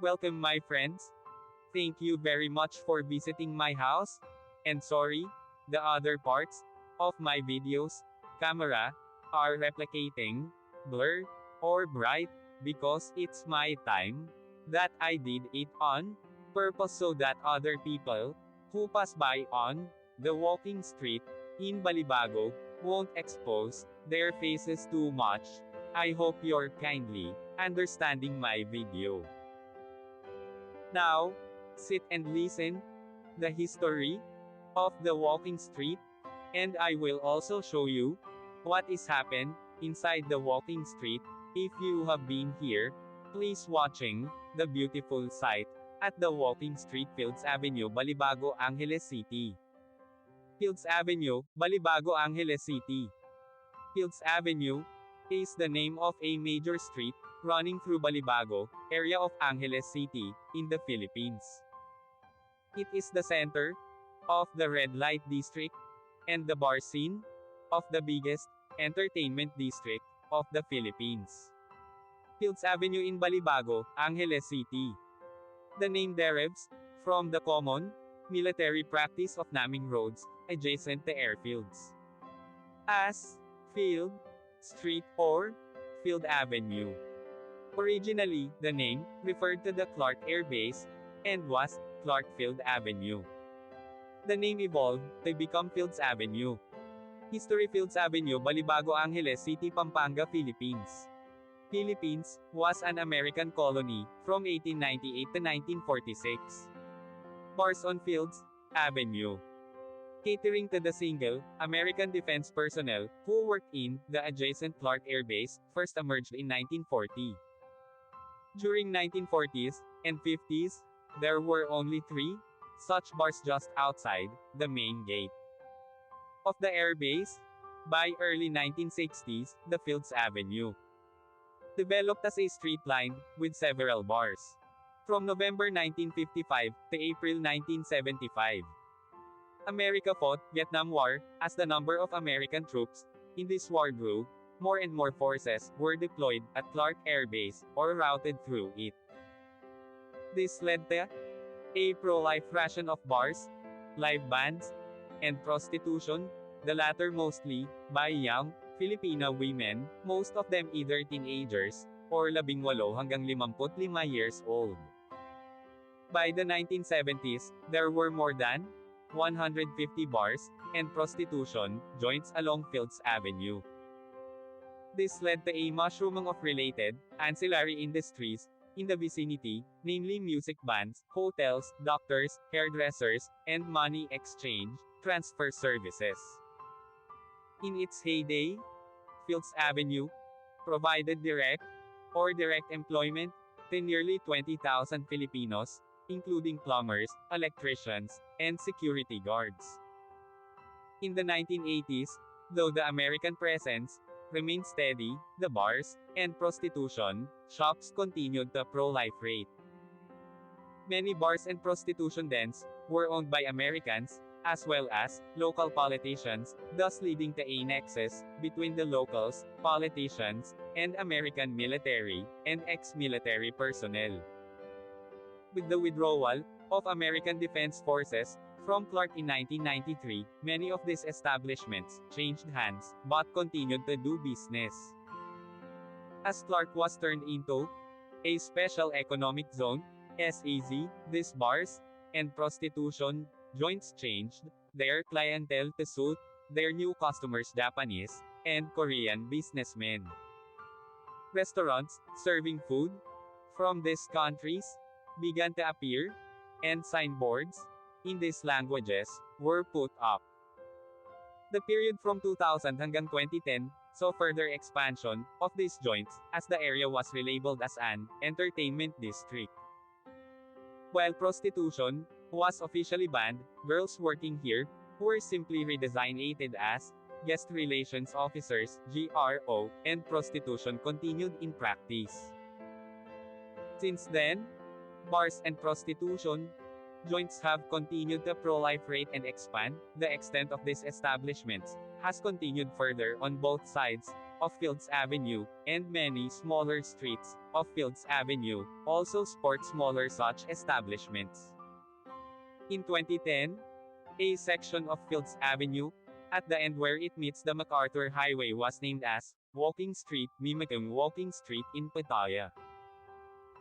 Welcome my friends. Thank you very much for visiting my house. And sorry, the other parts of my videos, camera, are replicating, blur, or bright, because it's my time that I did it on purpose so that other people who pass by on the walking street in Balibago won't expose their faces too much. I hope you're kindly understanding my video. Now, sit and listen the history of the walking street, and I will also show you what is happened inside the walking street. If you have been here, please watching the beautiful sight at the walking street Fields Avenue, Balibago, Angeles City. Fields Avenue, Balibago, Angeles City. Fields Avenue is the name of a major street running through Balibago area of Angeles City in the Philippines. It is the center of the red light district and the bar scene of the biggest entertainment district of the Philippines. Fields Avenue in Balibago, Angeles City. The name derives from the common military practice of naming roads adjacent to airfields as Field Street or Field Avenue. Originally, the name referred to the Clark Air Base and was Clark Field Avenue. The name evolved to become Fields Avenue. History: Fields Avenue, Balibago, Angeles City, Pampanga, Philippines. Philippines was an American colony from 1898 to 1946. Bars on Fields Avenue. Catering to the single American defense personnel who worked in the adjacent Clark Air Base, first emerged in 1940. During 1940s and 50s, there were only 3 such bars just outside the main gate of the air base. By early 1960s, the Fields Avenue developed as a street lined with several bars. From November 1955 to April 1975, America fought Vietnam War. As the number of American troops in this war grew, more and more forces were deployed at Clark Air Base or routed through it. This led to a pro-life ration of bars, live bands, and prostitution, the latter mostly by young Filipino women, most of them either teenagers or 18 hanggang 55 years old. By the 1970s, there were more than 150 bars and prostitution joints along Fields Avenue. This led to a mushrooming of related ancillary industries in the vicinity, namely music bands, hotels, doctors, hairdressers, and money exchange transfer services. In its heyday, Fields Avenue provided direct or direct employment to nearly 20,000 Filipinos, including plumbers, electricians, and security guards. In the 1980s, though the American presence remained steady, the bars and prostitution shops continued the pro-life rate. Many bars and prostitution dens were owned by Americans, as well as local politicians, thus leading to a nexus between the locals, politicians, and American military and ex-military personnel. With the withdrawal of American Defense Forces from Clark in 1993, many of these establishments changed hands, but continued to do business. As Clark was turned into a Special Economic Zone, SEZ, these bars and prostitution joints changed their clientele to suit their new customers, Japanese and Korean businessmen. Restaurants serving food from these countries began to appear, and signboards in these languages were put up. The period from 2000 hanggang 2010 saw further expansion of these joints, as the area was relabeled as an entertainment district. While prostitution was officially banned, girls working here were simply redesignated as guest relations officers, GRO, and prostitution continued in practice. Since then, bars and prostitution joints have continued to proliferate and expand. The extent of these establishments has continued further on both sides of Fields Avenue, and many smaller streets of Fields Avenue also sport smaller such establishments. In 2010, a section of Fields Avenue, at the end where it meets the MacArthur Highway, was named as Walking Street, mimicking Walking Street in Pattaya.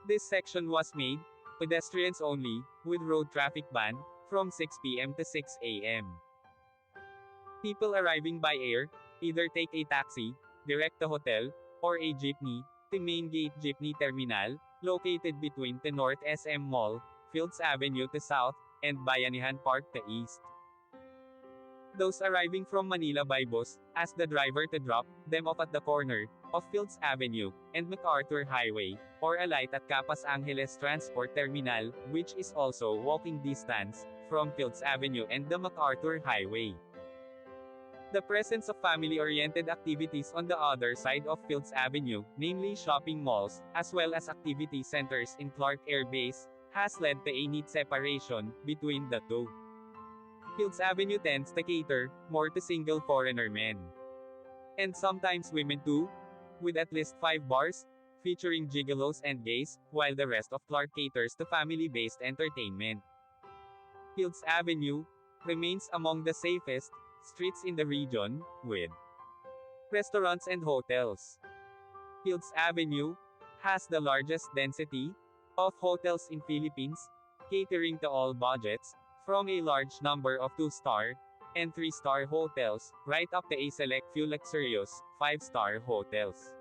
This section was made pedestrians only, with road traffic ban from 6 p.m. to 6 a.m. People arriving by air either take a taxi direct to hotel or a jeepney to Main Gate Jeepney Terminal, located between the North SM Mall, Fields Avenue to South, and Bayanihan Park to East. Those arriving from Manila by bus ask the driver to drop them off at the corner of Fields Avenue and MacArthur Highway, or alight at Capas Angeles Transport Terminal, which is also walking distance from Fields Avenue and the MacArthur Highway. The presence of family-oriented activities on the other side of Fields Avenue, namely shopping malls, as well as activity centers in Clark Air Base, has led to a neat separation between the two. Fields Avenue tends to cater more to single foreigner men. And sometimes women too, with at least 5 bars, featuring gigolos and gays, while the rest of Clark caters to family-based entertainment. Fields Avenue remains among the safest streets in the region, with restaurants and hotels. Fields Avenue has the largest density of hotels in Philippines, catering to all budgets, from a large number of 2-star and 3-star hotels, right up to a select few luxurious 5-star hotels.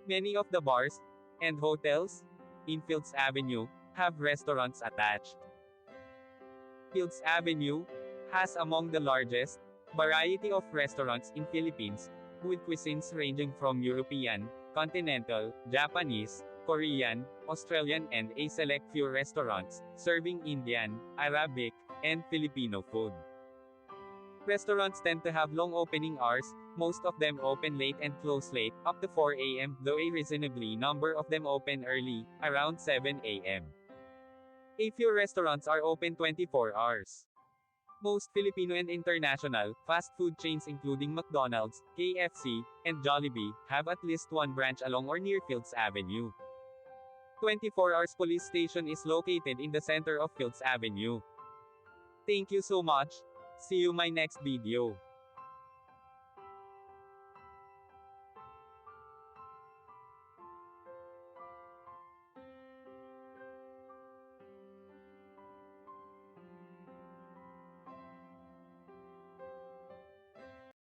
Many of the bars and hotels in Fields Avenue have restaurants attached. Fields Avenue has among the largest variety of restaurants in Philippines, with cuisines ranging from European, continental, Japanese, Korean, Australian, and a select few restaurants serving Indian, Arabic, and Filipino food. Restaurants tend to have long opening hours, most of them open late and close late, up to 4 a.m., though a reasonably number of them open early, around 7 a.m. A few restaurants are open 24 hours. Most Filipino and international fast food chains including McDonald's, KFC, and Jollibee have at least one branch along or near Fields Avenue. 24 Hours Police Station is located in the center of Fields Avenue. Thank you so much. See you my next video.